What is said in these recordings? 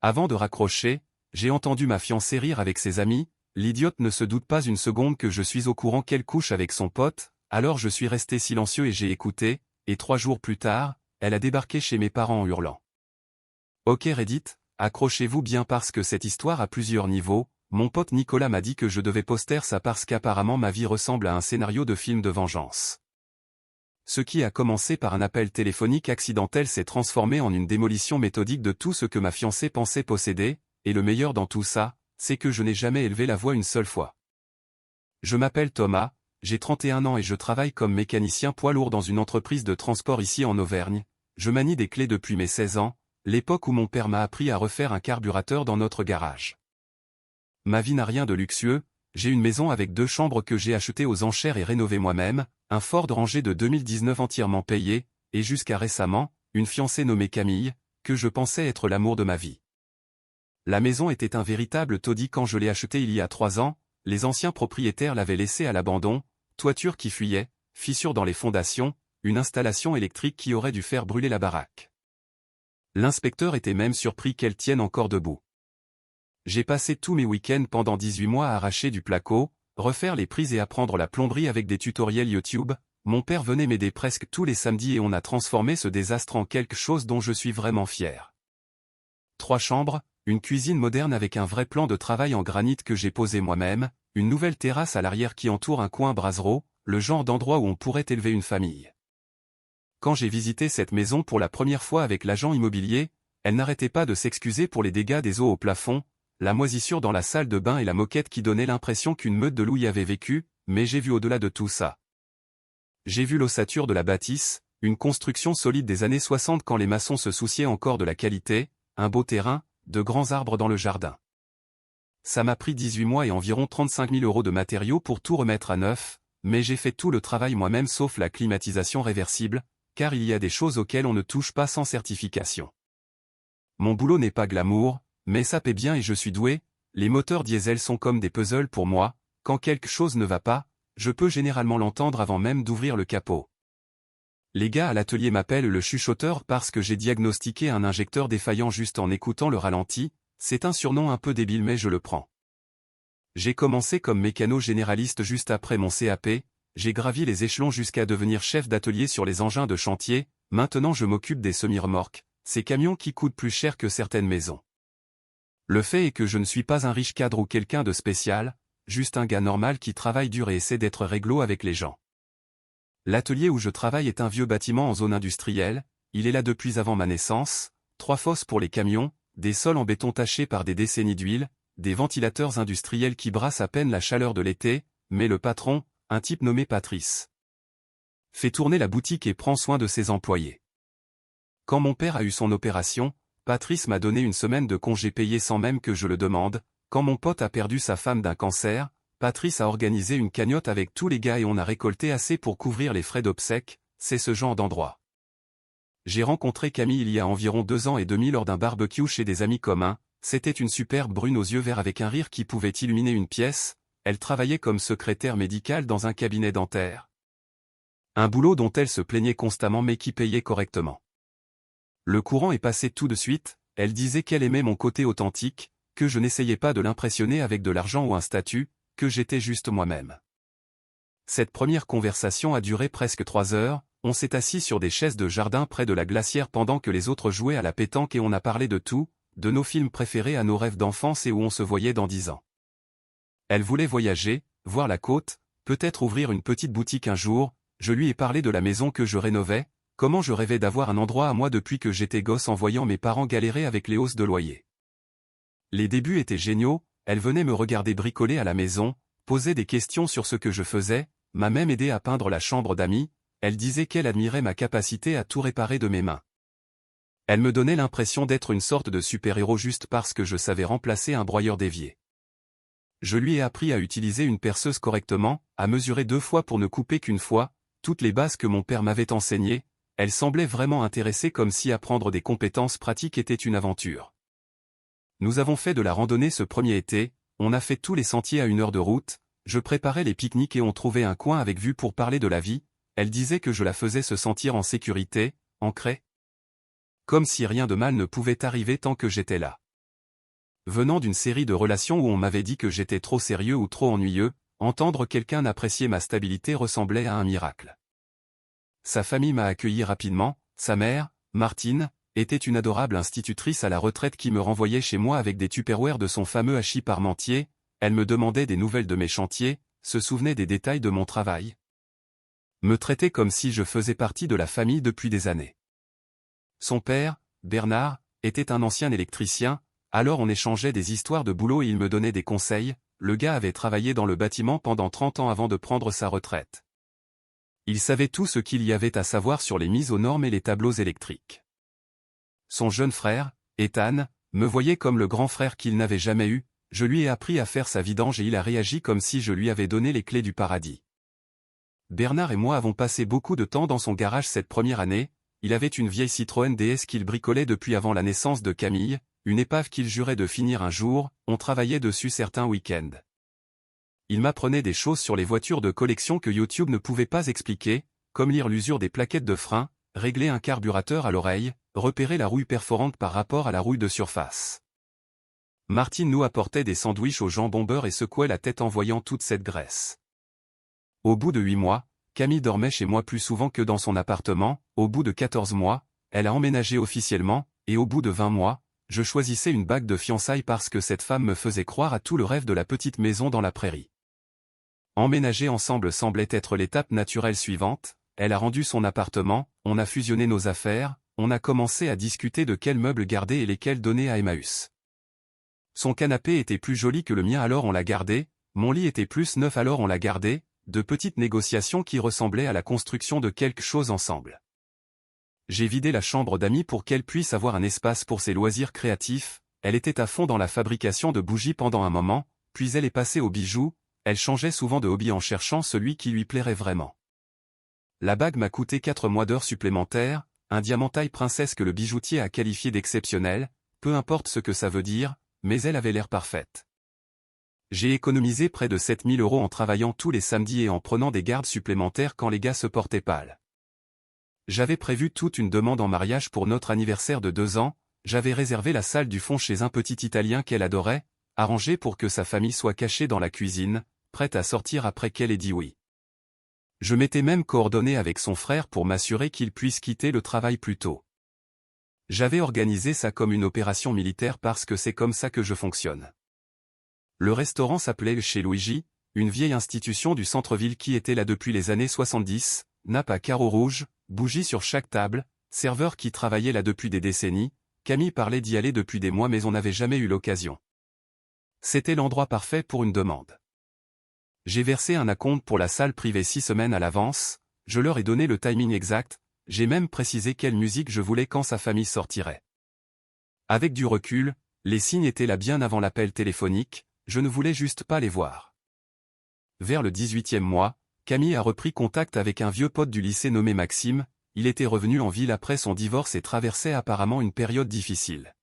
Avant de raccrocher, j'ai entendu ma fiancée rire avec ses amis. L'idiote ne se doute pas une seconde que je suis au courant qu'elle couche avec son pote, alors je suis resté silencieux et j'ai écouté, et 3 jours plus tard, elle a débarqué chez mes parents en hurlant. Ok Reddit, accrochez-vous bien parce que cette histoire a plusieurs niveaux. Mon pote Nicolas m'a dit que je devais poster ça parce qu'apparemment ma vie ressemble à un scénario de film de vengeance. Ce qui a commencé par un appel téléphonique accidentel s'est transformé en une démolition méthodique de tout ce que ma fiancée pensait posséder, et le meilleur dans tout ça, c'est que je n'ai jamais élevé la voix une seule fois. Je m'appelle Thomas, j'ai 31 ans et je travaille comme mécanicien poids lourd dans une entreprise de transport ici en Auvergne. Je manie des clés depuis mes 16 ans, l'époque où mon père m'a appris à refaire un carburateur dans notre garage. Ma vie n'a rien de luxueux, j'ai une maison avec 2 chambres que j'ai achetée aux enchères et rénovée moi-même, un Ford Ranger de 2019 entièrement payé, et jusqu'à récemment, une fiancée nommée Camille, que je pensais être l'amour de ma vie. La maison était un véritable taudis quand je l'ai achetée il y a 3 ans, les anciens propriétaires l'avaient laissée à l'abandon, toiture qui fuyait, fissures dans les fondations, une installation électrique qui aurait dû faire brûler la baraque. L'inspecteur était même surpris qu'elle tienne encore debout. J'ai passé tous mes week-ends pendant 18 mois à arracher du placo, refaire les prises et apprendre la plomberie avec des tutoriels YouTube. Mon père venait m'aider presque tous les samedis et on a transformé ce désastre en quelque chose dont je suis vraiment fier. 3 chambres, une cuisine moderne avec un vrai plan de travail en granit que j'ai posé moi-même, une nouvelle terrasse à l'arrière qui entoure un coin brasero, le genre d'endroit où on pourrait élever une famille. Quand j'ai visité cette maison pour la première fois avec l'agent immobilier, elle n'arrêtait pas de s'excuser pour les dégâts des eaux au plafond, la moisissure dans la salle de bain et la moquette qui donnait l'impression qu'une meute de loups y avait vécu, mais j'ai vu au-delà de tout ça. J'ai vu l'ossature de la bâtisse, une construction solide des années 60 quand les maçons se souciaient encore de la qualité, un beau terrain, de grands arbres dans le jardin. Ça m'a pris 18 mois et environ 35 000 € de matériaux pour tout remettre à neuf, mais j'ai fait tout le travail moi-même sauf la climatisation réversible, car il y a des choses auxquelles on ne touche pas sans certification. Mon boulot n'est pas glamour, mais ça paie bien et je suis doué, les moteurs diesel sont comme des puzzles pour moi, quand quelque chose ne va pas, je peux généralement l'entendre avant même d'ouvrir le capot. Les gars à l'atelier m'appellent le chuchoteur parce que j'ai diagnostiqué un injecteur défaillant juste en écoutant le ralenti, c'est un surnom un peu débile mais je le prends. J'ai commencé comme mécano généraliste juste après mon CAP, j'ai gravi les échelons jusqu'à devenir chef d'atelier sur les engins de chantier, maintenant je m'occupe des semi-remorques, ces camions qui coûtent plus cher que certaines maisons. Le fait est que je ne suis pas un riche cadre ou quelqu'un de spécial, juste un gars normal qui travaille dur et essaie d'être réglo avec les gens. L'atelier où je travaille est un vieux bâtiment en zone industrielle, il est là depuis avant ma naissance, 3 fosses pour les camions, des sols en béton tachés par des décennies d'huile, des ventilateurs industriels qui brassent à peine la chaleur de l'été, mais le patron, un type nommé Patrice, fait tourner la boutique et prend soin de ses employés. Quand mon père a eu son opération, Patrice m'a donné une semaine de congé payé sans même que je le demande. Quand mon pote a perdu sa femme d'un cancer, Patrice a organisé une cagnotte avec tous les gars et on a récolté assez pour couvrir les frais d'obsèques, c'est ce genre d'endroit. J'ai rencontré Camille il y a environ 2 ans et demi lors d'un barbecue chez des amis communs, c'était une superbe brune aux yeux verts avec un rire qui pouvait illuminer une pièce, elle travaillait comme secrétaire médicale dans un cabinet dentaire. Un boulot dont elle se plaignait constamment mais qui payait correctement. Le courant est passé tout de suite, elle disait qu'elle aimait mon côté authentique, que je n'essayais pas de l'impressionner avec de l'argent ou un statut, que j'étais juste moi-même. Cette première conversation a duré presque 3 heures, on s'est assis sur des chaises de jardin près de la glacière pendant que les autres jouaient à la pétanque et on a parlé de tout, de nos films préférés à nos rêves d'enfance et où on se voyait dans 10 ans. Elle voulait voyager, voir la côte, peut-être ouvrir une petite boutique un jour, je lui ai parlé de la maison que je rénovais, comment je rêvais d'avoir un endroit à moi depuis que j'étais gosse en voyant mes parents galérer avec les hausses de loyer. Les débuts étaient géniaux, elle venait me regarder bricoler à la maison, posait des questions sur ce que je faisais, m'a même aidé à peindre la chambre d'amis, elle disait qu'elle admirait ma capacité à tout réparer de mes mains. Elle me donnait l'impression d'être une sorte de super-héros juste parce que je savais remplacer un broyeur d'évier. Je lui ai appris à utiliser une perceuse correctement, à mesurer 2 fois pour ne couper qu'une fois, toutes les bases que mon père m'avait enseignées, elle semblait vraiment intéressée comme si apprendre des compétences pratiques était une aventure. Nous avons fait de la randonnée ce premier été, on a fait tous les sentiers à 1 heure de route, je préparais les pique-niques et on trouvait un coin avec vue pour parler de la vie, elle disait que je la faisais se sentir en sécurité, ancrée. Comme si rien de mal ne pouvait arriver tant que j'étais là. Venant d'une série de relations où on m'avait dit que j'étais trop sérieux ou trop ennuyeux, entendre quelqu'un apprécier ma stabilité ressemblait à un miracle. Sa famille m'a accueilli rapidement, sa mère, Martine, était une adorable institutrice à la retraite qui me renvoyait chez moi avec des tupperwares de son fameux hachis parmentier, elle me demandait des nouvelles de mes chantiers, se souvenait des détails de mon travail. Me traitait comme si je faisais partie de la famille depuis des années. Son père, Bernard, était un ancien électricien, alors on échangeait des histoires de boulot et il me donnait des conseils, le gars avait travaillé dans le bâtiment pendant 30 ans avant de prendre sa retraite. Il savait tout ce qu'il y avait à savoir sur les mises aux normes et les tableaux électriques. Son jeune frère, Ethan, me voyait comme le grand frère qu'il n'avait jamais eu, je lui ai appris à faire sa vidange et il a réagi comme si je lui avais donné les clés du paradis. Bernard et moi avons passé beaucoup de temps dans son garage cette première année, il avait une vieille Citroën DS qu'il bricolait depuis avant la naissance de Camille, une épave qu'il jurait de finir un jour, on travaillait dessus certains week-ends. Il m'apprenait des choses sur les voitures de collection que YouTube ne pouvait pas expliquer, comme lire l'usure des plaquettes de frein, régler un carburateur à l'oreille, repérer la rouille perforante par rapport à la rouille de surface. Martine nous apportait des sandwichs au jambon beurre et secouait la tête en voyant toute cette graisse. Au bout de 8 mois, Camille dormait chez moi plus souvent que dans son appartement, au bout de 14 mois, elle a emménagé officiellement, et au bout de 20 mois, je choisissais une bague de fiançailles parce que cette femme me faisait croire à tout le rêve de la petite maison dans la prairie. Emménager ensemble semblait être l'étape naturelle suivante, elle a rendu son appartement, on a fusionné nos affaires, on a commencé à discuter de quels meubles garder et lesquels donner à Emmaüs. Son canapé était plus joli que le mien alors on l'a gardé, mon lit était plus neuf alors on l'a gardé, de petites négociations qui ressemblaient à la construction de quelque chose ensemble. J'ai vidé la chambre d'amis pour qu'elle puisse avoir un espace pour ses loisirs créatifs, elle était à fond dans la fabrication de bougies pendant un moment, puis elle est passée aux bijoux, elle changeait souvent de hobby en cherchant celui qui lui plairait vraiment. La bague m'a coûté 4 mois d'heures supplémentaires, un diamant taille princesse que le bijoutier a qualifié d'exceptionnel, peu importe ce que ça veut dire, mais elle avait l'air parfaite. J'ai économisé près de 7 000 € en travaillant tous les samedis et en prenant des gardes supplémentaires quand les gars se portaient pâles. J'avais prévu toute une demande en mariage pour notre anniversaire de 2 ans, j'avais réservé la salle du fond chez un petit Italien qu'elle adorait, arrangé pour que sa famille soit cachée dans la cuisine, prête à sortir après qu'elle ait dit oui. Je m'étais même coordonné avec son frère pour m'assurer qu'il puisse quitter le travail plus tôt. J'avais organisé ça comme une opération militaire parce que c'est comme ça que je fonctionne. Le restaurant s'appelait Chez Luigi, une vieille institution du centre-ville qui était là depuis les années 70, nappe à carreaux rouges, bougies sur chaque table, serveur qui travaillait là depuis des décennies, Camille parlait d'y aller depuis des mois mais on n'avait jamais eu l'occasion. C'était l'endroit parfait pour une demande. J'ai versé un acompte pour la salle privée 6 semaines à l'avance, je leur ai donné le timing exact, j'ai même précisé quelle musique je voulais quand sa famille sortirait. Avec du recul, les signes étaient là bien avant l'appel téléphonique, je ne voulais juste pas les voir. Vers le 18e mois, Camille a repris contact avec un vieux pote du lycée nommé Maxime, il était revenu en ville après son divorce et traversait apparemment une période difficile.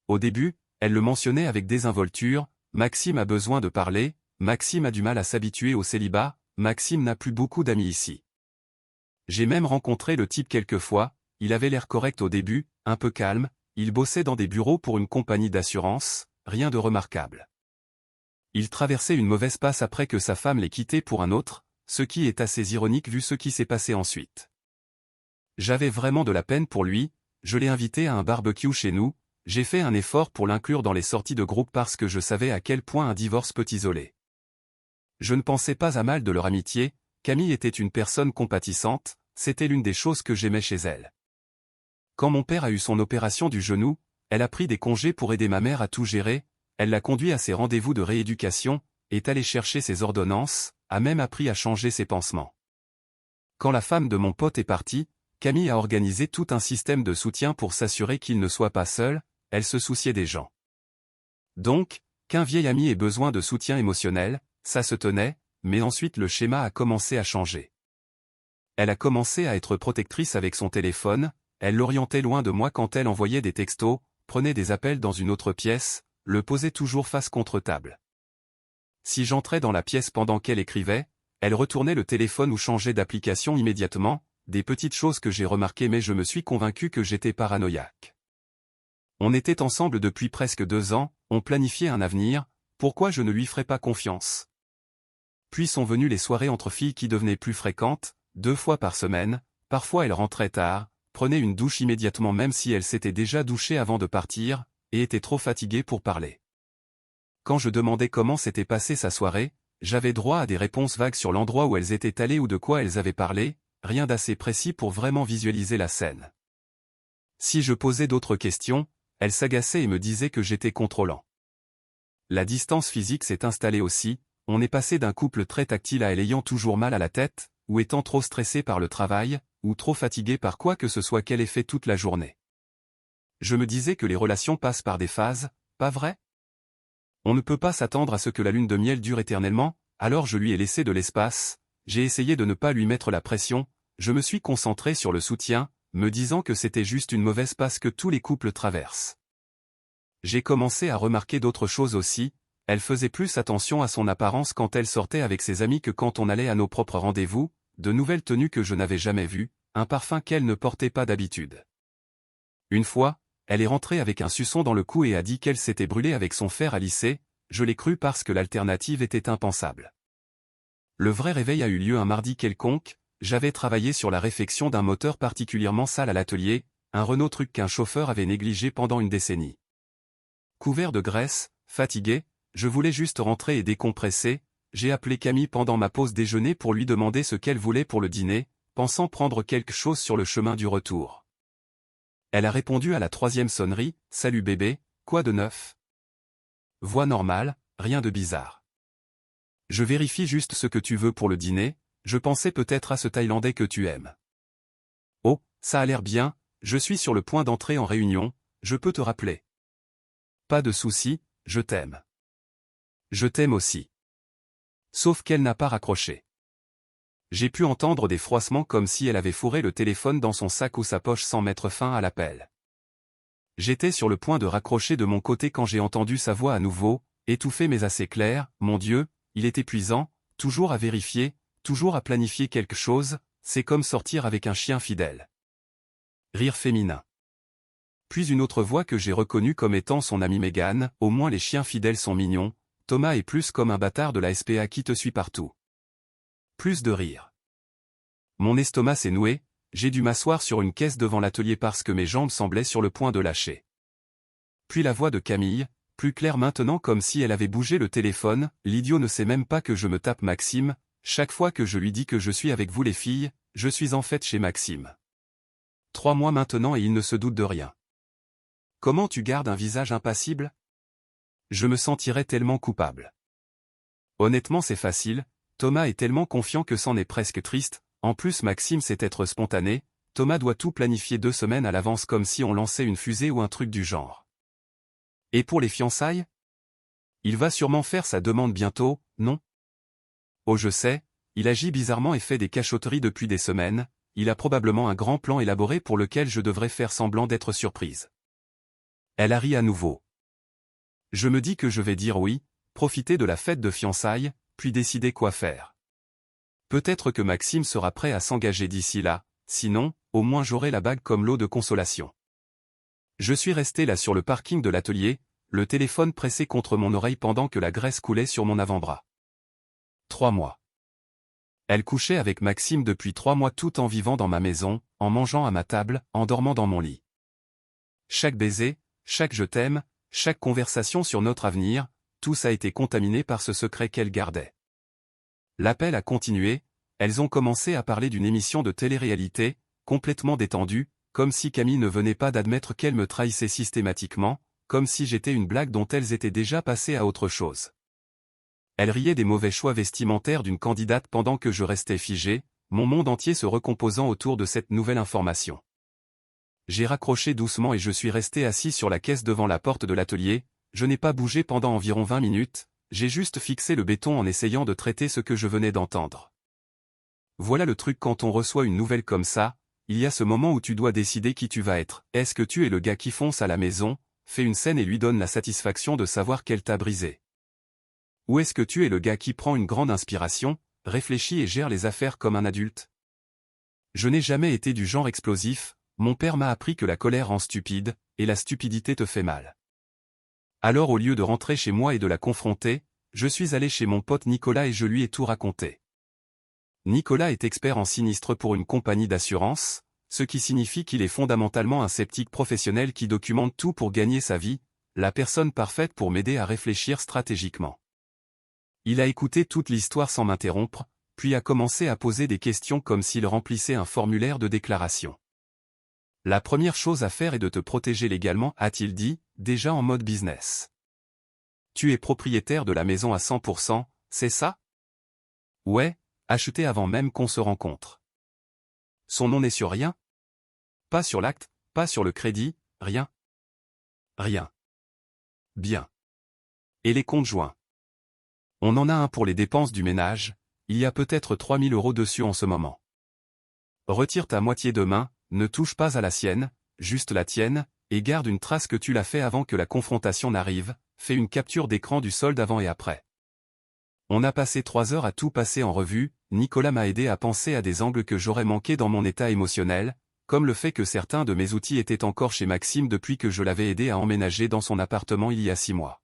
Au début, elle le mentionnait avec désinvolture, Maxime a besoin de parler, Maxime a du mal à s'habituer au célibat, Maxime n'a plus beaucoup d'amis ici. J'ai même rencontré le type quelques fois, il avait l'air correct au début, un peu calme, il bossait dans des bureaux pour une compagnie d'assurance, rien de remarquable. Il traversait une mauvaise passe après que sa femme l'ait quitté pour un autre, ce qui est assez ironique vu ce qui s'est passé ensuite. J'avais vraiment de la peine pour lui, je l'ai invité à un barbecue chez nous, j'ai fait un effort pour l'inclure dans les sorties de groupe parce que je savais à quel point un divorce peut isoler. Je ne pensais pas à mal de leur amitié, Camille était une personne compatissante, c'était l'une des choses que j'aimais chez elle. Quand mon père a eu son opération du genou, elle a pris des congés pour aider ma mère à tout gérer, elle l'a conduit à ses rendez-vous de rééducation, est allée chercher ses ordonnances, a même appris à changer ses pansements. Quand la femme de mon pote est partie, Camille a organisé tout un système de soutien pour s'assurer qu'il ne soit pas seul, elle se souciait des gens. Donc, qu'un vieil ami ait besoin de soutien émotionnel, ça se tenait, mais ensuite le schéma a commencé à changer. Elle a commencé à être protectrice avec son téléphone, elle l'orientait loin de moi quand elle envoyait des textos, prenait des appels dans une autre pièce, le posait toujours face contre table. Si j'entrais dans la pièce pendant qu'elle écrivait, elle retournait le téléphone ou changeait d'application immédiatement, des petites choses que j'ai remarquées mais je me suis convaincu que j'étais paranoïaque. On était ensemble depuis presque 2 ans, on planifiait un avenir, pourquoi je ne lui ferais pas confiance? Puis sont venues les soirées entre filles qui devenaient plus fréquentes, 2 fois par semaine, parfois elle rentrait tard, prenait une douche immédiatement même si elle s'était déjà douchée avant de partir, et était trop fatiguée pour parler. Quand je demandais comment s'était passée sa soirée, j'avais droit à des réponses vagues sur l'endroit où elles étaient allées ou de quoi elles avaient parlé, rien d'assez précis pour vraiment visualiser la scène. Si je posais d'autres questions, elle s'agaçait et me disait que j'étais contrôlant. La distance physique s'est installée aussi, on est passé d'un couple très tactile à elle ayant toujours mal à la tête, ou étant trop stressée par le travail, ou trop fatiguée par quoi que ce soit qu'elle ait fait toute la journée. Je me disais que les relations passent par des phases, pas vrai? On ne peut pas s'attendre à ce que la lune de miel dure éternellement, alors je lui ai laissé de l'espace, j'ai essayé de ne pas lui mettre la pression, je me suis concentré sur le soutien, me disant que c'était juste une mauvaise passe que tous les couples traversent. J'ai commencé à remarquer d'autres choses aussi, elle faisait plus attention à son apparence quand elle sortait avec ses amis que quand on allait à nos propres rendez-vous, de nouvelles tenues que je n'avais jamais vues, un parfum qu'elle ne portait pas d'habitude. Une fois, elle est rentrée avec un suçon dans le cou et a dit qu'elle s'était brûlée avec son fer à lisser, je l'ai cru parce que l'alternative était impensable. Le vrai réveil a eu lieu un mardi quelconque, j'avais travaillé sur la réfection d'un moteur particulièrement sale à l'atelier, un Renault truck qu'un chauffeur avait négligé pendant une décennie. Couvert de graisse, fatigué, je voulais juste rentrer et décompresser, j'ai appelé Camille pendant ma pause déjeuner pour lui demander ce qu'elle voulait pour le dîner, pensant prendre quelque chose sur le chemin du retour. Elle a répondu à la 3e sonnerie, « Salut bébé, quoi de neuf ?» Voix normale, rien de bizarre. Je vérifie juste ce que tu veux pour le dîner, je pensais peut-être à ce Thaïlandais que tu aimes. Oh, ça a l'air bien, je suis sur le point d'entrer en réunion, je peux te rappeler. Pas de souci, je t'aime. Je t'aime aussi. Sauf qu'elle n'a pas raccroché. J'ai pu entendre des froissements comme si elle avait fourré le téléphone dans son sac ou sa poche sans mettre fin à l'appel. J'étais sur le point de raccrocher de mon côté quand j'ai entendu sa voix à nouveau, étouffée mais assez claire, mon Dieu, il est épuisant, toujours à vérifier, toujours à planifier quelque chose, c'est comme sortir avec un chien fidèle. Rire féminin. Puis une autre voix que j'ai reconnue comme étant son amie Megan, au moins les chiens fidèles sont mignons, Thomas est plus comme un bâtard de la SPA qui te suit partout. Plus de rire. Mon estomac s'est noué, j'ai dû m'asseoir sur une caisse devant l'atelier parce que mes jambes semblaient sur le point de lâcher. Puis la voix de Camille, plus claire maintenant comme si elle avait bougé le téléphone, l'idiot ne sait même pas que je me tape Maxime, chaque fois que je lui dis que je suis avec vous les filles, je suis en fait chez Maxime. 3 mois maintenant et il ne se doute de rien. Comment tu gardes un visage impassible? Je me sentirais tellement coupable. Honnêtement c'est facile, Thomas est tellement confiant que c'en est presque triste, en plus Maxime sait être spontané, Thomas doit tout planifier 2 semaines à l'avance comme si on lançait une fusée ou un truc du genre. Et pour les fiançailles? Il va sûrement faire sa demande bientôt, non? Oh je sais, il agit bizarrement et fait des cachotteries depuis des semaines, il a probablement un grand plan élaboré pour lequel je devrais faire semblant d'être surprise. Elle a ri à nouveau. Je me dis que je vais dire oui, profiter de la fête de fiançailles, puis décider quoi faire. Peut-être que Maxime sera prêt à s'engager d'ici là, sinon, au moins j'aurai la bague comme lot de consolation. Je suis resté là sur le parking de l'atelier, le téléphone pressé contre mon oreille pendant que la graisse coulait sur mon avant-bras. 3 mois. Elle couchait avec Maxime depuis 3 mois tout en vivant dans ma maison, en mangeant à ma table, en dormant dans mon lit. Chaque baiser, chaque je t'aime, chaque conversation sur notre avenir, tout ça a été contaminé par ce secret qu'elle gardait. L'appel a continué, elles ont commencé à parler d'une émission de télé-réalité, complètement détendue, comme si Camille ne venait pas d'admettre qu'elle me trahissait systématiquement, comme si j'étais une blague dont elles étaient déjà passées à autre chose. Elle riait des mauvais choix vestimentaires d'une candidate pendant que je restais figé, mon monde entier se recomposant autour de cette nouvelle information. J'ai raccroché doucement et je suis resté assis sur la caisse devant la porte de l'atelier, je n'ai pas bougé pendant environ 20 minutes, j'ai juste fixé le béton en essayant de traiter ce que je venais d'entendre. Voilà le truc quand on reçoit une nouvelle comme ça, il y a ce moment où tu dois décider qui tu vas être. Est-ce que tu es le gars qui fonce à la maison, fait une scène et lui donne la satisfaction de savoir qu'elle t'a brisé? Ou est-ce que tu es le gars qui prend une grande inspiration, réfléchit et gère les affaires comme un adulte? Je n'ai jamais été du genre explosif, mon père m'a appris que la colère rend stupide, et la stupidité te fait mal. Alors au lieu de rentrer chez moi et de la confronter, je suis allé chez mon pote Nicolas et je lui ai tout raconté. Nicolas est expert en sinistre pour une compagnie d'assurance, ce qui signifie qu'il est fondamentalement un sceptique professionnel qui documente tout pour gagner sa vie, la personne parfaite pour m'aider à réfléchir stratégiquement. Il a écouté toute l'histoire sans m'interrompre, puis a commencé à poser des questions comme s'il remplissait un formulaire de déclaration. La première chose à faire est de te protéger légalement, a-t-il dit, déjà en mode business. Tu es propriétaire de la maison à 100%, c'est ça? Ouais, acheté avant même qu'on se rencontre. Son nom n'est sur rien? Pas sur l'acte, pas sur le crédit, rien. Rien. Bien. Et les comptes joints? On en a un pour les dépenses du ménage, il y a peut-être 3 000 € dessus en ce moment. Retire ta moitié demain, ne touche pas à la sienne, juste la tienne, et garde une trace que tu l'as fait avant que la confrontation n'arrive, fais une capture d'écran du solde avant et après. On a passé 3 heures à tout passer en revue, Nicolas m'a aidé à penser à des angles que j'aurais manqués dans mon état émotionnel, comme le fait que certains de mes outils étaient encore chez Maxime depuis que je l'avais aidé à emménager dans son appartement il y a 6 mois.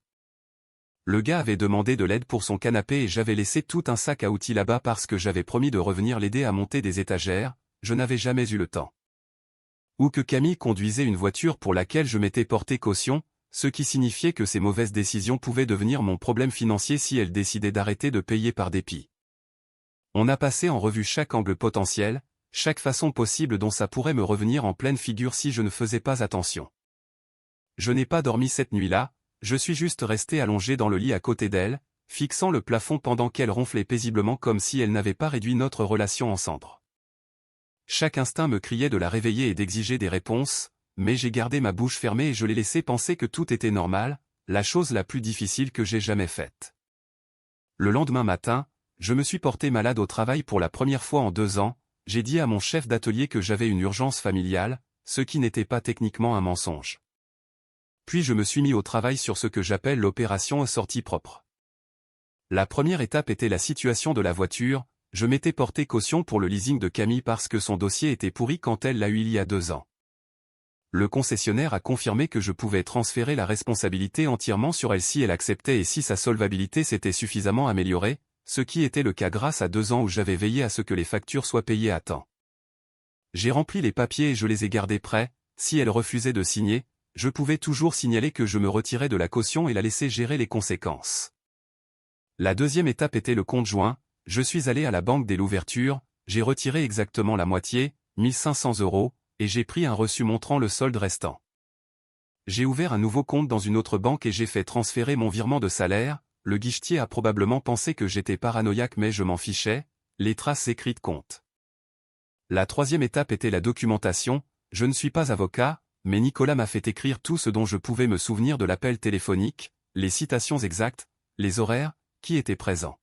Le gars avait demandé de l'aide pour son canapé et j'avais laissé tout un sac à outils là-bas parce que j'avais promis de revenir l'aider à monter des étagères, je n'avais jamais eu le temps. Ou que Camille conduisait une voiture pour laquelle je m'étais porté caution, ce qui signifiait que ses mauvaises décisions pouvaient devenir mon problème financier si elle décidait d'arrêter de payer par dépit. On a passé en revue chaque angle potentiel, chaque façon possible dont ça pourrait me revenir en pleine figure si je ne faisais pas attention. Je n'ai pas dormi cette nuit-là, je suis juste resté allongé dans le lit à côté d'elle, fixant le plafond pendant qu'elle ronflait paisiblement comme si elle n'avait pas réduit notre relation en cendres. Chaque instinct me criait de la réveiller et d'exiger des réponses, mais j'ai gardé ma bouche fermée et je l'ai laissé penser que tout était normal, la chose la plus difficile que j'ai jamais faite. Le lendemain matin, je me suis porté malade au travail pour la première fois en 2 ans, j'ai dit à mon chef d'atelier que j'avais une urgence familiale, ce qui n'était pas techniquement un mensonge. Puis je me suis mis au travail sur ce que j'appelle l'opération sortie propre. La première étape était la situation de la voiture, je m'étais porté caution pour le leasing de Camille parce que son dossier était pourri quand elle l'a eu il y a 2 ans. Le concessionnaire a confirmé que je pouvais transférer la responsabilité entièrement sur elle si elle acceptait et si sa solvabilité s'était suffisamment améliorée, ce qui était le cas grâce à 2 ans où j'avais veillé à ce que les factures soient payées à temps. J'ai rempli les papiers et je les ai gardés prêts, si elle refusait de signer, je pouvais toujours signaler que je me retirais de la caution et la laisser gérer les conséquences. La deuxième étape était le compte joint, je suis allé à la banque dès l'ouverture, j'ai retiré exactement la moitié, 1 500 €, et j'ai pris un reçu montrant le solde restant. J'ai ouvert un nouveau compte dans une autre banque et j'ai fait transférer mon virement de salaire, le guichetier a probablement pensé que j'étais paranoïaque mais je m'en fichais, les traces écrites comptent. La troisième étape était la documentation, je ne suis pas avocat, mais Nicolas m'a fait écrire tout ce dont je pouvais me souvenir de l'appel téléphonique, les citations exactes, les horaires, qui étaient présents.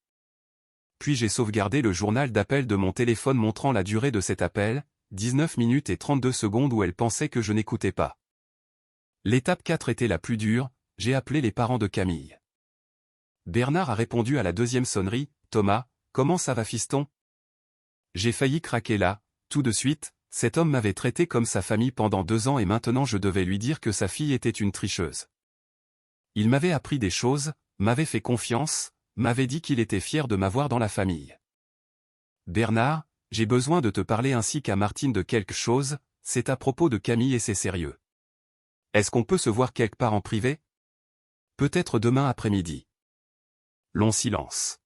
Puis j'ai sauvegardé le journal d'appel de mon téléphone montrant la durée de cet appel, 19 minutes et 32 secondes où elle pensait que je n'écoutais pas. L'étape 4 était la plus dure, j'ai appelé les parents de Camille. Bernard a répondu à la deuxième sonnerie, « Thomas, comment ça va fiston ?» J'ai failli craquer là, tout de suite, cet homme m'avait traité comme sa famille pendant 2 ans et maintenant je devais lui dire que sa fille était une tricheuse. Il m'avait appris des choses, m'avait fait confiance, m'avait dit qu'il était fier de m'avoir dans la famille. Bernard, j'ai besoin de te parler ainsi qu'à Martine de quelque chose, c'est à propos de Camille et c'est sérieux. Est-ce qu'on peut se voir quelque part en privé? Peut-être demain après-midi. Long silence.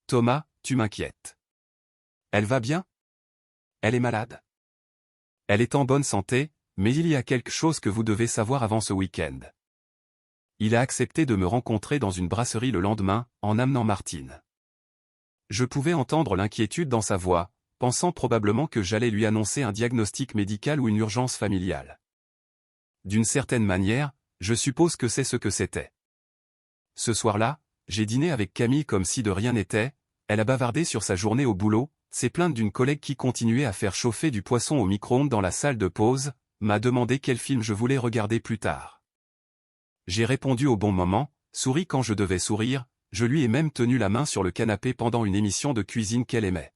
Thomas, tu m'inquiètes. Elle va bien? Elle est malade? Elle est en bonne santé, mais il y a quelque chose que vous devez savoir avant ce week-end. Il a accepté de me rencontrer dans une brasserie le lendemain, en amenant Martine. Je pouvais entendre l'inquiétude dans sa voix, pensant probablement que j'allais lui annoncer un diagnostic médical ou une urgence familiale. D'une certaine manière, je suppose que c'est ce que c'était. Ce soir-là, j'ai dîné avec Camille comme si de rien n'était, elle a bavardé sur sa journée au boulot, s'est plainte d'une collègue qui continuait à faire chauffer du poisson au micro-ondes dans la salle de pause, m'a demandé quel film je voulais regarder plus tard. J'ai répondu au bon moment, souri quand je devais sourire, je lui ai même tenu la main sur le canapé pendant une émission de cuisine qu'elle aimait.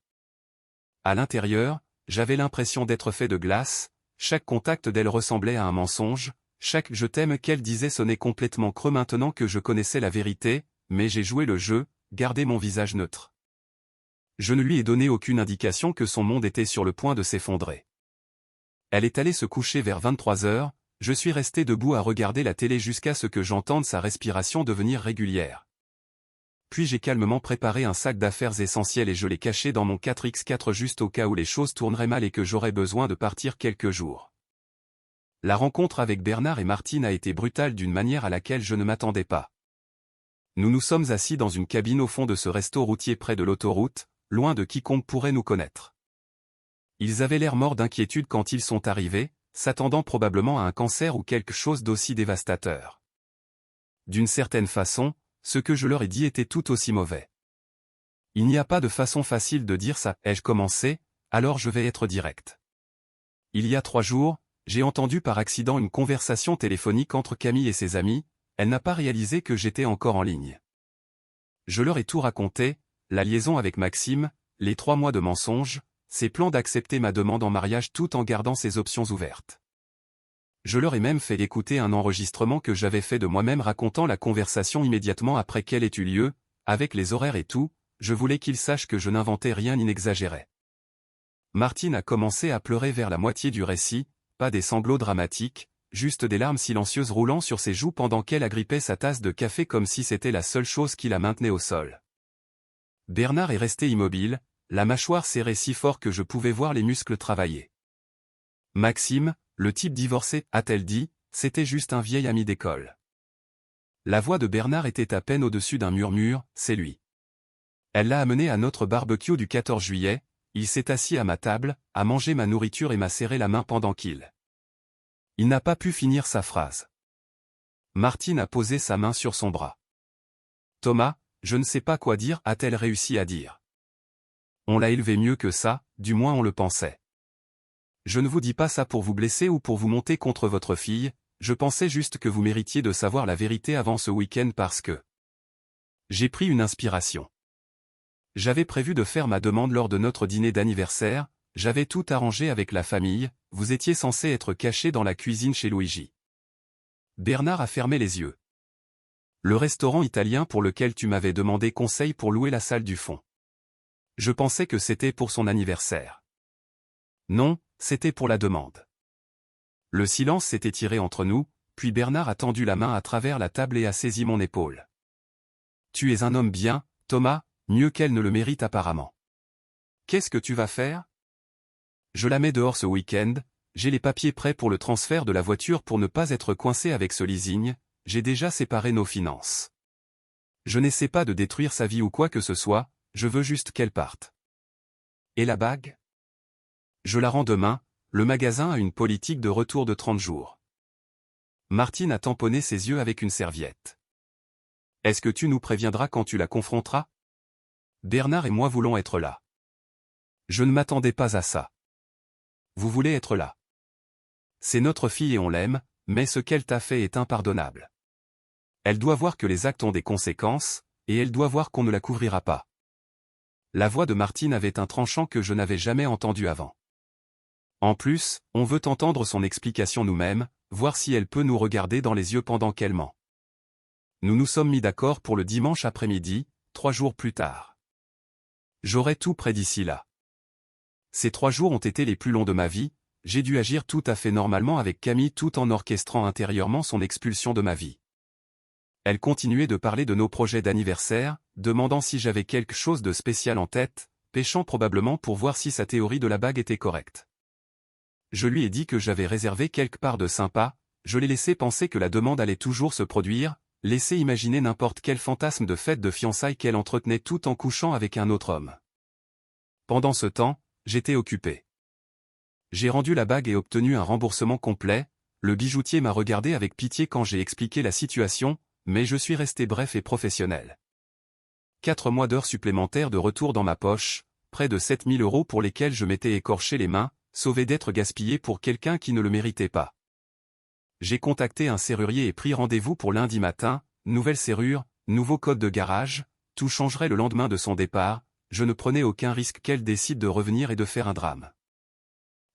À l'intérieur, j'avais l'impression d'être fait de glace, chaque contact d'elle ressemblait à un mensonge, Chaque « je t'aime » qu'elle disait sonnait complètement creux maintenant que je connaissais la vérité, mais j'ai joué le jeu, gardé mon visage neutre. Je ne lui ai donné aucune indication que son monde était sur le point de s'effondrer. Elle est allée se coucher vers 23 heures, je suis resté debout à regarder la télé jusqu'à ce que j'entende sa respiration devenir régulière. Puis j'ai calmement préparé un sac d'affaires essentielles et je l'ai caché dans mon 4x4 juste au cas où les choses tourneraient mal et que j'aurais besoin de partir quelques jours. La rencontre avec Bernard et Martine a été brutale d'une manière à laquelle je ne m'attendais pas. Nous nous sommes assis dans une cabine au fond de ce resto routier près de l'autoroute, loin de quiconque pourrait nous connaître. Ils avaient l'air morts d'inquiétude quand ils sont arrivés, s'attendant probablement à un cancer ou quelque chose d'aussi dévastateur. D'une certaine façon, ce que je leur ai dit était tout aussi mauvais. Il n'y a pas de façon facile de dire ça, ai-je commencé, alors je vais être direct. Il y a 3 jours, j'ai entendu par accident une conversation téléphonique entre Camille et ses amis, elle n'a pas réalisé que j'étais encore en ligne. Je leur ai tout raconté, la liaison avec Maxime, les 3 mois de mensonges, ses plans d'accepter ma demande en mariage tout en gardant ses options ouvertes. Je leur ai même fait écouter un enregistrement que j'avais fait de moi-même racontant la conversation immédiatement après qu'elle ait eu lieu, avec les horaires et tout, je voulais qu'ils sachent que je n'inventais rien ni n'exagérais. Martine a commencé à pleurer vers la moitié du récit, pas des sanglots dramatiques, juste des larmes silencieuses roulant sur ses joues pendant qu'elle agrippait sa tasse de café comme si c'était la seule chose qui la maintenait au sol. Bernard est resté immobile, la mâchoire serrée si fort que je pouvais voir les muscles travailler. Maxime, le type divorcé, a-t-elle dit, c'était juste un vieil ami d'école. La voix de Bernard était à peine au-dessus d'un murmure, c'est lui. Elle l'a amené à notre barbecue du 14 juillet, il s'est assis à ma table, a mangé ma nourriture et m'a serré la main pendant qu'il. Il n'a pas pu finir sa phrase. Martine a posé sa main sur son bras. Thomas, je ne sais pas quoi dire, a-t-elle réussi à dire. On l'a élevé mieux que ça, du moins on le pensait. Je ne vous dis pas ça pour vous blesser ou pour vous monter contre votre fille, je pensais juste que vous méritiez de savoir la vérité avant ce week-end parce que... J'ai pris une inspiration. J'avais prévu de faire ma demande lors de notre dîner d'anniversaire, j'avais tout arrangé avec la famille, vous étiez censé être caché dans la cuisine chez Luigi. Bernard a fermé les yeux. Le restaurant italien pour lequel tu m'avais demandé conseil pour louer la salle du fond. Je pensais que c'était pour son anniversaire. Non, c'était pour la demande. Le silence s'est étiré entre nous, puis Bernard a tendu la main à travers la table et a saisi mon épaule. Tu es un homme bien, Thomas, mieux qu'elle ne le mérite apparemment. Qu'est-ce que tu vas faire? Je la mets dehors ce week-end, j'ai les papiers prêts pour le transfert de la voiture pour ne pas être coincé avec ce leasing, j'ai déjà séparé nos finances. Je n'essaie pas de détruire sa vie ou quoi que ce soit, je veux juste qu'elle parte. Et la bague? Je la rends demain, le magasin a une politique de retour de 30 jours. Martine a tamponné ses yeux avec une serviette. Est-ce que tu nous préviendras quand tu la confronteras? Bernard et moi voulons être là. Je ne m'attendais pas à ça. Vous voulez être là. C'est notre fille et on l'aime, mais ce qu'elle t'a fait est impardonnable. Elle doit voir que les actes ont des conséquences, et elle doit voir qu'on ne la couvrira pas. La voix de Martine avait un tranchant que je n'avais jamais entendu avant. En plus, on veut entendre son explication nous-mêmes, voir si elle peut nous regarder dans les yeux pendant qu'elle ment. Nous nous sommes mis d'accord pour le dimanche après-midi, 3 jours plus tard. J'aurai tout prêt d'ici là. Ces 3 jours ont été les plus longs de ma vie, j'ai dû agir tout à fait normalement avec Camille tout en orchestrant intérieurement son expulsion de ma vie. Elle continuait de parler de nos projets d'anniversaire, demandant si j'avais quelque chose de spécial en tête, péchant probablement pour voir si sa théorie de la bague était correcte. Je lui ai dit que j'avais réservé quelque part de sympa, je l'ai laissé penser que la demande allait toujours se produire, laissé imaginer n'importe quel fantasme de fête de fiançailles qu'elle entretenait tout en couchant avec un autre homme. Pendant ce temps, j'étais occupé. J'ai rendu la bague et obtenu un remboursement complet, le bijoutier m'a regardé avec pitié quand j'ai expliqué la situation, mais je suis resté bref et professionnel. 4 mois d'heures supplémentaires de retour dans ma poche, près de 7 000 € pour lesquels je m'étais écorché les mains, sauvé d'être gaspillé pour quelqu'un qui ne le méritait pas. J'ai contacté un serrurier et pris rendez-vous pour lundi matin, nouvelle serrure, nouveau code de garage, tout changerait le lendemain de son départ, je ne prenais aucun risque qu'elle décide de revenir et de faire un drame.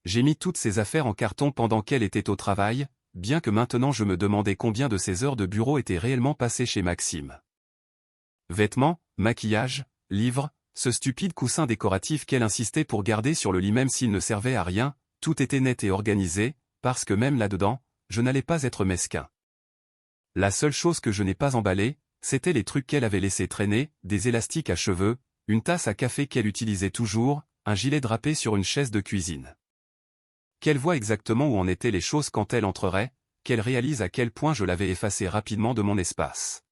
J'ai mis toutes ses affaires en carton pendant qu'elle était au travail, bien que maintenant je me demandais combien de ces heures de bureau étaient réellement passées chez Maxime. Vêtements, maquillage, livres, ce stupide coussin décoratif qu'elle insistait pour garder sur le lit même s'il ne servait à rien, tout était net et organisé, parce que même là-dedans, je n'allais pas être mesquin. La seule chose que je n'ai pas emballée, c'était les trucs qu'elle avait laissé traîner, des élastiques à cheveux, une tasse à café qu'elle utilisait toujours, un gilet drapé sur une chaise de cuisine. Qu'elle voie exactement où en étaient les choses quand elle entrerait, qu'elle réalise à quel point je l'avais effacé rapidement de mon espace.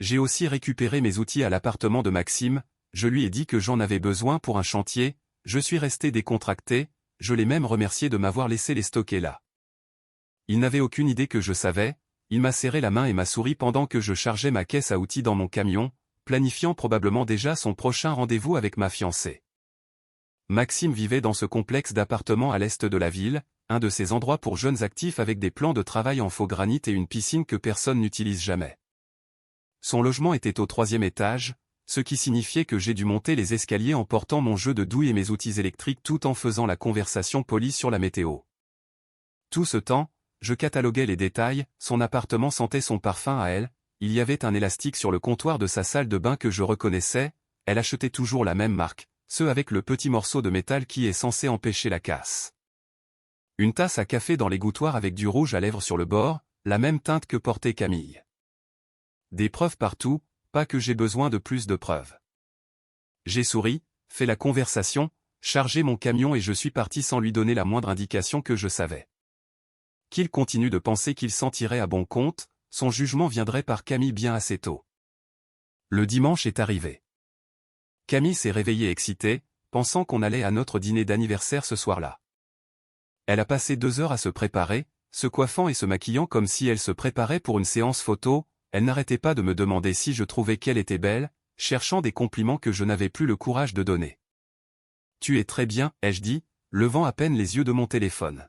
J'ai aussi récupéré mes outils à l'appartement de Maxime, je lui ai dit que j'en avais besoin pour un chantier, je suis resté décontracté, je l'ai même remercié de m'avoir laissé les stocker là. Il n'avait aucune idée que je savais, il m'a serré la main et m'a souri pendant que je chargeais ma caisse à outils dans mon camion, planifiant probablement déjà son prochain rendez-vous avec ma fiancée. Maxime vivait dans ce complexe d'appartements à l'est de la ville, un de ces endroits pour jeunes actifs avec des plans de travail en faux granit et une piscine que personne n'utilise jamais. Son logement était au 3e étage, ce qui signifiait que j'ai dû monter les escaliers en portant mon jeu de douille et mes outils électriques tout en faisant la conversation polie sur la météo. Tout ce temps, je cataloguais les détails, son appartement sentait son parfum à elle, il y avait un élastique sur le comptoir de sa salle de bain que je reconnaissais, elle achetait toujours la même marque, ce avec le petit morceau de métal qui est censé empêcher la casse. Une tasse à café dans l'égouttoir avec du rouge à lèvres sur le bord, la même teinte que portait Camille. Des preuves partout, pas que j'ai besoin de plus de preuves. J'ai souri, fait la conversation, chargé mon camion et je suis parti sans lui donner la moindre indication que je savais. Qu'il continue de penser qu'il s'en tirait à bon compte, son jugement viendrait par Camille bien assez tôt. Le dimanche est arrivé. Camille s'est réveillée excitée, pensant qu'on allait à notre dîner d'anniversaire ce soir-là. Elle a passé 2 heures à se préparer, se coiffant et se maquillant comme si elle se préparait pour une séance photo, elle n'arrêtait pas de me demander si je trouvais qu'elle était belle, cherchant des compliments que je n'avais plus le courage de donner. « Tu es très bien », ai-je dit, levant à peine les yeux de mon téléphone.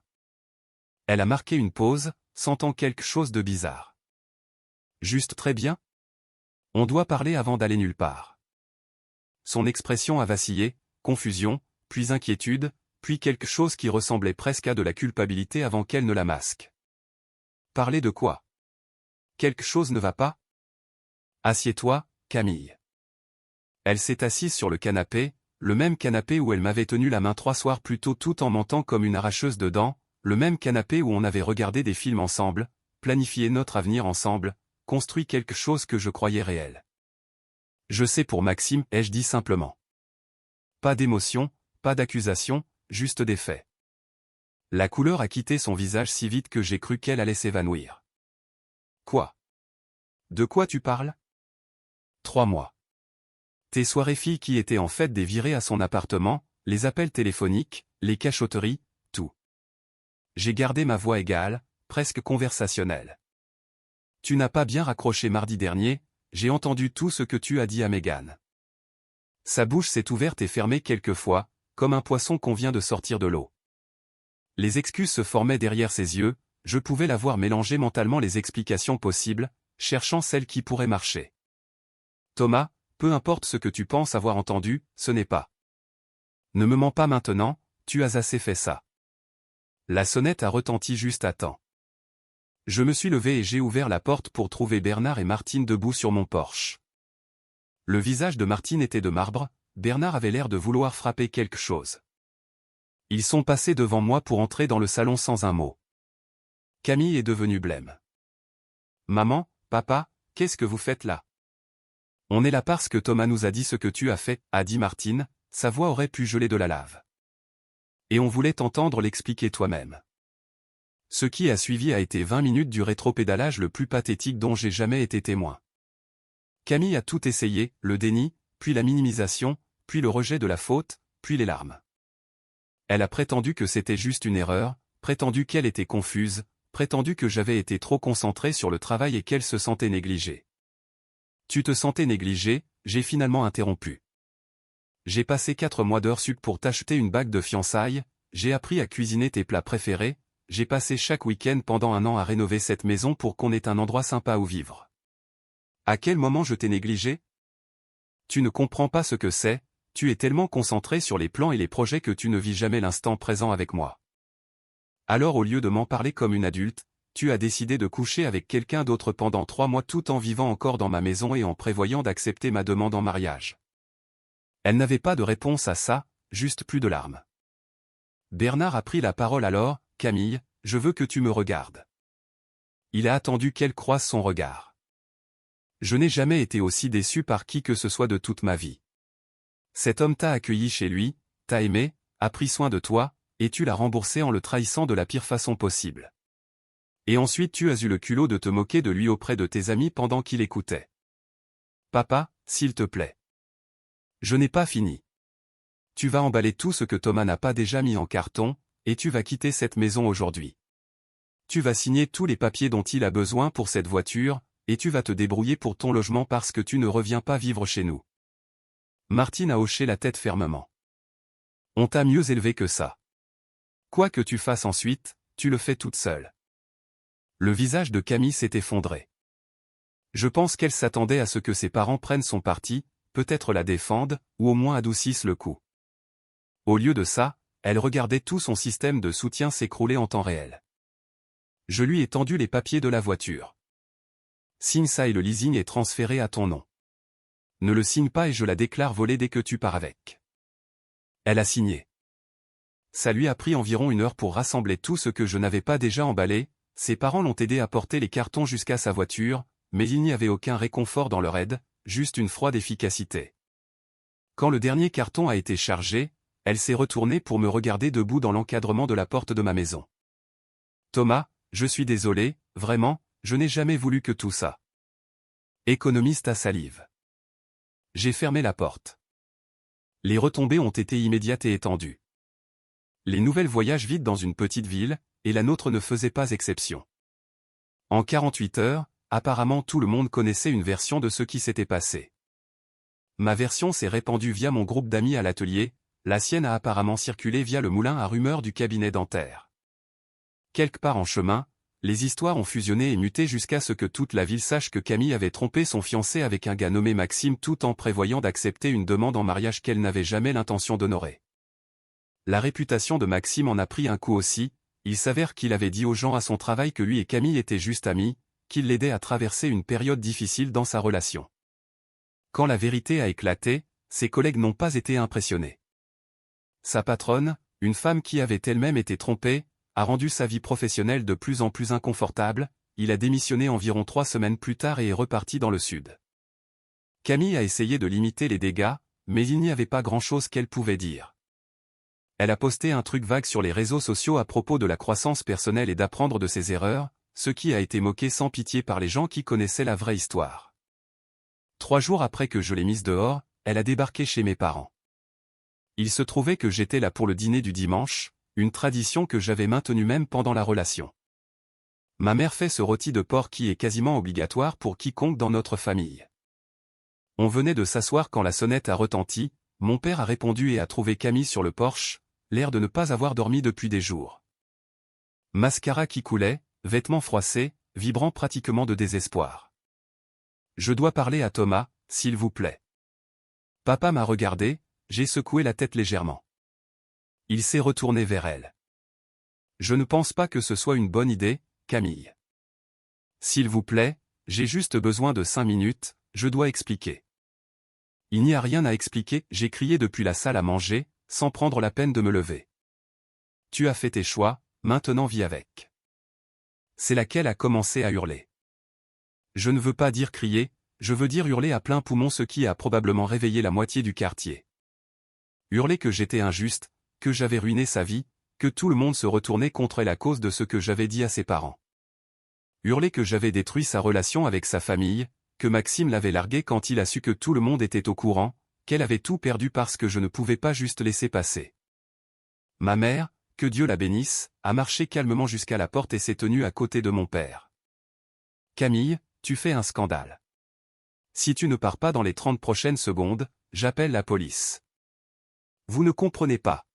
Elle a marqué une pause, sentant quelque chose de bizarre. « Juste très bien ? On doit parler avant d'aller nulle part. » Son expression a vacillé, confusion, puis inquiétude, puis quelque chose qui ressemblait presque à de la culpabilité avant qu'elle ne la masque. « Parler de quoi ? Quelque chose ne va pas ? Assieds-toi, Camille. » Elle s'est assise sur le canapé, le même canapé où elle m'avait tenu la main 3 soirs plus tôt tout en mentant comme une arracheuse de dents, le même canapé où on avait regardé des films ensemble, planifié notre avenir ensemble, construit quelque chose que je croyais réel. « Je sais pour Maxime », ai-je dit simplement. Pas d'émotion, pas d'accusation, juste des faits. La couleur a quitté son visage si vite que j'ai cru qu'elle allait s'évanouir. Quoi ? De quoi tu parles ? 3 mois. Tes soirées filles qui étaient en fait des virées à son appartement, les appels téléphoniques, les cachotteries, tout. J'ai gardé ma voix égale, presque conversationnelle. Tu n'as pas bien raccroché mardi dernier, j'ai entendu tout ce que tu as dit à Megan. Sa bouche s'est ouverte et fermée quelques fois, comme un poisson qu'on vient de sortir de l'eau. Les excuses se formaient derrière ses yeux, je pouvais la voir mélanger mentalement les explications possibles, cherchant celle qui pourrait marcher. Thomas, peu importe ce que tu penses avoir entendu, ce n'est pas. Ne me mens pas maintenant, tu as assez fait ça. La sonnette a retenti juste à temps. Je me suis levé et j'ai ouvert la porte pour trouver Bernard et Martine debout sur mon porche. Le visage de Martine était de marbre, Bernard avait l'air de vouloir frapper quelque chose. Ils sont passés devant moi pour entrer dans le salon sans un mot. Camille est devenue blême. « Maman, papa, qu'est-ce que vous faites là ? » « On est là parce que Thomas nous a dit ce que tu as fait, » a dit Martine, sa voix aurait pu geler de la lave. « Et on voulait t'entendre l'expliquer toi-même. » Ce qui a suivi a été 20 minutes du rétropédalage le plus pathétique dont j'ai jamais été témoin. Camille a tout essayé, le déni, puis la minimisation, puis le rejet de la faute, puis les larmes. Elle a prétendu que c'était juste une erreur, prétendu qu'elle était confuse, prétendu que j'avais été trop concentré sur le travail et qu'elle se sentait négligée. Tu te sentais négligée, j'ai finalement interrompu. J'ai passé 4 mois d'heures sup pour t'acheter une bague de fiançailles, j'ai appris à cuisiner tes plats préférés, j'ai passé chaque week-end pendant 1 an à rénover cette maison pour qu'on ait un endroit sympa où vivre. À quel moment je t'ai négligé ? Tu ne comprends pas ce que c'est, tu es tellement concentré sur les plans et les projets que tu ne vis jamais l'instant présent avec moi. Alors au lieu de m'en parler comme une adulte, tu as décidé de coucher avec quelqu'un d'autre pendant 3 mois tout en vivant encore dans ma maison et en prévoyant d'accepter ma demande en mariage. Elle n'avait pas de réponse à ça, juste plus de larmes. Bernard a pris la parole alors, Camille, je veux que tu me regardes. Il a attendu qu'elle croise son regard. Je n'ai jamais été aussi déçu par qui que ce soit de toute ma vie. Cet homme t'a accueilli chez lui, t'a aimé, a pris soin de toi, et tu l'as remboursé en le trahissant de la pire façon possible. Et ensuite tu as eu le culot de te moquer de lui auprès de tes amis pendant qu'il écoutait. Papa, s'il te plaît. Je n'ai pas fini. Tu vas emballer tout ce que Thomas n'a pas déjà mis en carton, et tu vas quitter cette maison aujourd'hui. Tu vas signer tous les papiers dont il a besoin pour cette voiture, et tu vas te débrouiller pour ton logement parce que tu ne reviens pas vivre chez nous. Martine a hoché la tête fermement. On t'a mieux élevé que ça. Quoi que tu fasses ensuite, tu le fais toute seule. Le visage de Camille s'est effondré. Je pense qu'elle s'attendait à ce que ses parents prennent son parti, peut-être la défendent, ou au moins adoucissent le coup. Au lieu de ça, elle regardait tout son système de soutien s'écrouler en temps réel. Je lui ai tendu les papiers de la voiture. Signe ça et le leasing est transféré à ton nom. Ne le signe pas et je la déclare volée dès que tu pars avec. Elle a signé. Ça lui a pris environ 1 heure pour rassembler tout ce que je n'avais pas déjà emballé, ses parents l'ont aidé à porter les cartons jusqu'à sa voiture, mais il n'y avait aucun réconfort dans leur aide, juste une froide efficacité. Quand le dernier carton a été chargé, elle s'est retournée pour me regarder debout dans l'encadrement de la porte de ma maison. Thomas, je suis désolé, vraiment, je n'ai jamais voulu que tout ça. Économiste à salive. J'ai fermé la porte. Les retombées ont été immédiates et étendues. Les nouvelles voyagent vite dans une petite ville, et la nôtre ne faisait pas exception. En 48 heures, apparemment tout le monde connaissait une version de ce qui s'était passé. Ma version s'est répandue via mon groupe d'amis à l'atelier, la sienne a apparemment circulé via le moulin à rumeurs du cabinet dentaire. Quelque part en chemin, les histoires ont fusionné et muté jusqu'à ce que toute la ville sache que Camille avait trompé son fiancé avec un gars nommé Maxime tout en prévoyant d'accepter une demande en mariage qu'elle n'avait jamais l'intention d'honorer. La réputation de Maxime en a pris un coup aussi, il s'avère qu'il avait dit aux gens à son travail que lui et Camille étaient juste amis, qu'il l'aidait à traverser une période difficile dans sa relation. Quand la vérité a éclaté, ses collègues n'ont pas été impressionnés. Sa patronne, une femme qui avait elle-même été trompée, a rendu sa vie professionnelle de plus en plus inconfortable, il a démissionné environ 3 semaines plus tard et est reparti dans le sud. Camille a essayé de limiter les dégâts, mais il n'y avait pas grand-chose qu'elle pouvait dire. Elle a posté un truc vague sur les réseaux sociaux à propos de la croissance personnelle et d'apprendre de ses erreurs, ce qui a été moqué sans pitié par les gens qui connaissaient la vraie histoire. 3 jours après que je l'ai mise dehors, elle a débarqué chez mes parents. Il se trouvait que j'étais là pour le dîner du dimanche, une tradition que j'avais maintenue même pendant la relation. Ma mère fait ce rôti de porc qui est quasiment obligatoire pour quiconque dans notre famille. On venait de s'asseoir quand la sonnette a retenti, mon père a répondu et a trouvé Camille sur le porche, l'air de ne pas avoir dormi depuis des jours. Mascara qui coulait, vêtements froissés, vibrant pratiquement de désespoir. Je dois parler à Thomas, s'il vous plaît. Papa m'a regardé, j'ai secoué la tête légèrement. Il s'est retourné vers elle. Je ne pense pas que ce soit une bonne idée, Camille. S'il vous plaît, j'ai juste besoin de 5 minutes, je dois expliquer. Il n'y a rien à expliquer, j'ai crié depuis la salle à manger, sans prendre la peine de me lever. Tu as fait tes choix, maintenant vis avec. C'est laquelle a commencé à hurler. Je ne veux pas dire crier, je veux dire hurler à plein poumon, ce qui a probablement réveillé la moitié du quartier. Hurler que j'étais injuste, que j'avais ruiné sa vie, que tout le monde se retournait contre elle à cause de ce que j'avais dit à ses parents. Hurler que j'avais détruit sa relation avec sa famille, que Maxime l'avait larguée quand il a su que tout le monde était au courant, qu'elle avait tout perdu parce que je ne pouvais pas juste laisser passer. Ma mère, que Dieu la bénisse, a marché calmement jusqu'à la porte et s'est tenue à côté de mon père. Camille, tu fais un scandale. Si tu ne pars pas dans les 30 prochaines secondes, j'appelle la police. Vous ne comprenez pas.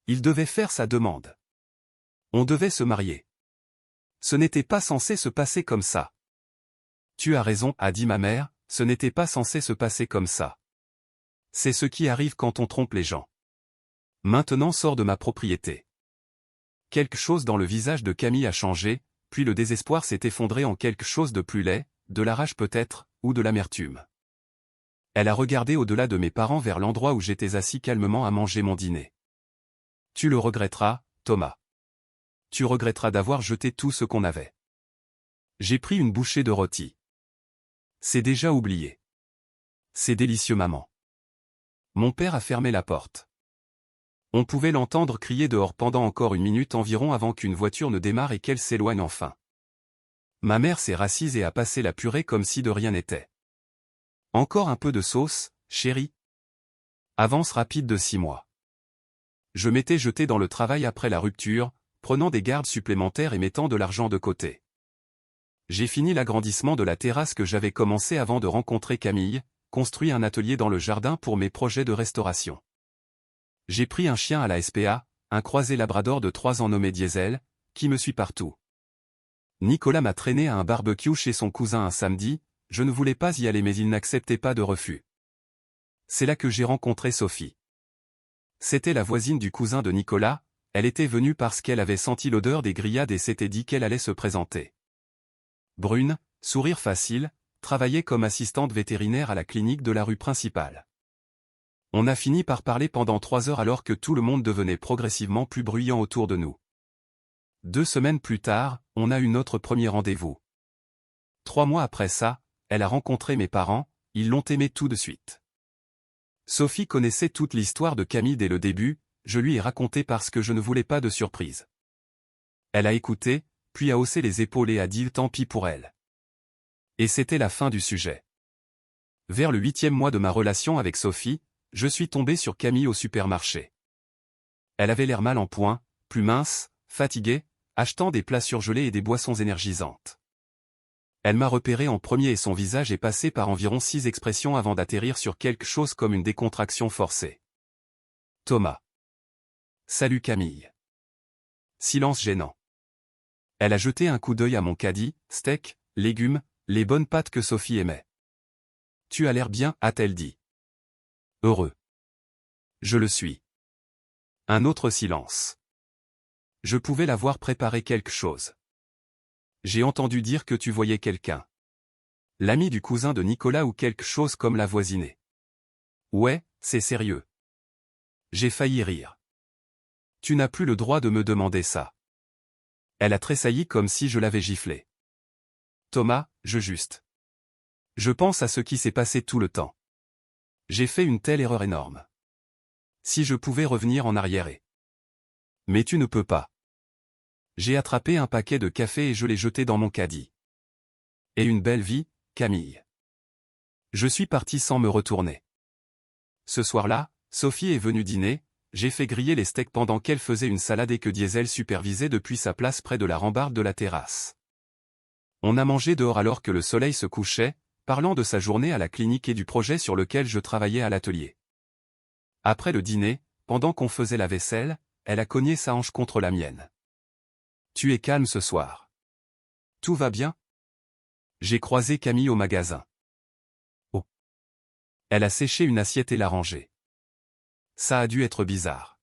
Il devait faire sa demande. On devait se marier. Ce n'était pas censé se passer comme ça. Tu as raison, a dit ma mère, ce n'était pas censé se passer comme ça. C'est ce qui arrive quand on trompe les gens. Maintenant sors de ma propriété. quelque chose dans le visage de Camille a changé, puis le désespoir s'est effondré en quelque chose de plus laid, de la rage peut-être, ou de l'amertume. Elle a regardé au-delà de mes parents vers l'endroit où j'étais assis calmement à manger mon dîner. Tu le regretteras, Thomas. Tu regretteras d'avoir jeté tout ce qu'on avait. J'ai pris une bouchée de rôti. C'est déjà oublié. C'est délicieux, maman. Mon père a fermé la porte. On pouvait l'entendre crier dehors pendant encore une minute environ avant qu'une voiture ne démarre et qu'elle s'éloigne enfin. Ma mère s'est rassise et a passé la purée comme si de rien n'était. Encore un peu de sauce, chérie? Avance rapide de 6 mois. Je m'étais jeté dans le travail après la rupture, prenant des gardes supplémentaires et mettant de l'argent de côté. J'ai fini l'agrandissement de la terrasse que j'avais commencé avant de rencontrer Camille, construit un atelier dans le jardin pour mes projets de restauration. J'ai pris un chien à la SPA, un croisé labrador de 3 ans nommé Diesel, qui me suit partout. Nicolas m'a traîné à un barbecue chez son cousin un samedi, je ne voulais pas y aller mais il n'acceptait pas de refus. C'est là que j'ai rencontré Sophie. C'était la voisine du cousin de Nicolas, elle était venue parce qu'elle avait senti l'odeur des grillades et s'était dit qu'elle allait se présenter. Brune, sourire facile, travaillait comme assistante vétérinaire à la clinique de la rue principale. On a fini par parler pendant 3 heures alors que tout le monde devenait progressivement plus bruyant autour de nous. 2 semaines plus tard, on a eu notre premier rendez-vous. 3 mois après ça, elle a rencontré mes parents, ils l'ont aimée tout de suite. Sophie connaissait toute l'histoire de Camille dès le début, je lui ai raconté parce que je ne voulais pas de surprise. Elle a écouté, puis a haussé les épaules et a dit tant pis pour elle. Et c'était la fin du sujet. Vers le 8e mois de ma relation avec Sophie, je suis tombé sur Camille au supermarché. Elle avait l'air mal en point, plus mince, fatiguée, achetant des plats surgelés et des boissons énergisantes. Elle m'a repéré en premier et son visage est passé par environ 6 expressions avant d'atterrir sur quelque chose comme une décontraction forcée. Thomas. Salut Camille. Silence gênant. Elle a jeté un coup d'œil à mon caddie, steak, légumes, les bonnes pâtes que Sophie aimait. Tu as l'air bien, a-t-elle dit. Heureux. Je le suis. Un autre silence. Je pouvais l'avoir préparé quelque chose. J'ai entendu dire que tu voyais quelqu'un. L'ami du cousin de Nicolas ou quelque chose comme la voisinée. Ouais, c'est sérieux. J'ai failli rire. Tu n'as plus le droit de me demander ça. Elle a tressailli comme si je l'avais giflé. Thomas, je pense à ce qui s'est passé tout le temps. J'ai fait une telle erreur énorme. Si je pouvais revenir en arrière et... Mais tu ne peux pas. J'ai attrapé un paquet de café et je l'ai jeté dans mon caddie. Et une belle vie, Camille. Je suis parti sans me retourner. Ce soir-là, Sophie est venue dîner, j'ai fait griller les steaks pendant qu'elle faisait une salade et que Diesel supervisait depuis sa place près de la rambarde de la terrasse. On a mangé dehors alors que le soleil se couchait, parlant de sa journée à la clinique et du projet sur lequel je travaillais à l'atelier. Après le dîner, pendant qu'on faisait la vaisselle, elle a cogné sa hanche contre la mienne. Tu es calme ce soir. Tout va bien? J'ai croisé Camille au magasin. Oh. Elle a séché une assiette et l'a rangée. Ça a dû être bizarre.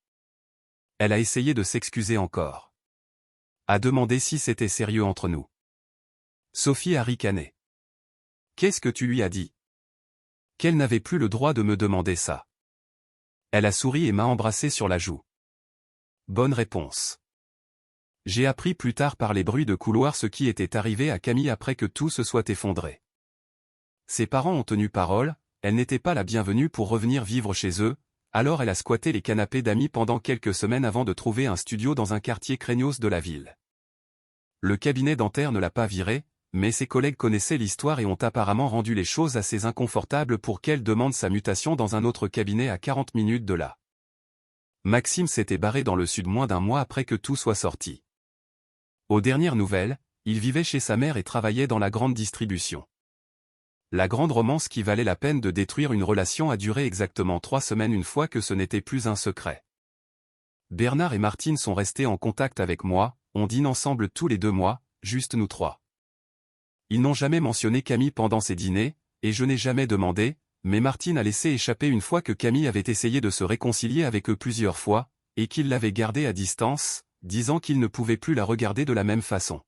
Elle a essayé de s'excuser encore. A demandé si c'était sérieux entre nous. Sophie a ricané. Qu'est-ce que tu lui as dit? Qu'elle n'avait plus le droit de me demander ça. Elle a souri et m'a embrassé sur la joue. Bonne réponse. J'ai appris plus tard par les bruits de couloir ce qui était arrivé à Camille après que tout se soit effondré. Ses parents ont tenu parole, elle n'était pas la bienvenue pour revenir vivre chez eux, alors elle a squatté les canapés d'amis pendant quelques semaines avant de trouver un studio dans un quartier craignos de la ville. Le cabinet dentaire ne l'a pas virée, mais ses collègues connaissaient l'histoire et ont apparemment rendu les choses assez inconfortables pour qu'elle demande sa mutation dans un autre cabinet à 40 minutes de là. Maxime s'était barré dans le sud moins d'1 mois après que tout soit sorti. Aux dernières nouvelles, il vivait chez sa mère et travaillait dans la grande distribution. La grande romance qui valait la peine de détruire une relation a duré exactement 3 semaines une fois que ce n'était plus un secret. Bernard et Martine sont restés en contact avec moi, on dîne ensemble tous les 2 mois, juste nous 3. Ils n'ont jamais mentionné Camille pendant ces dîners, et je n'ai jamais demandé, mais Martine a laissé échapper une fois que Camille avait essayé de se réconcilier avec eux plusieurs fois, et qu'il l'avait gardée à distance, disant qu'il ne pouvait plus la regarder de la même façon.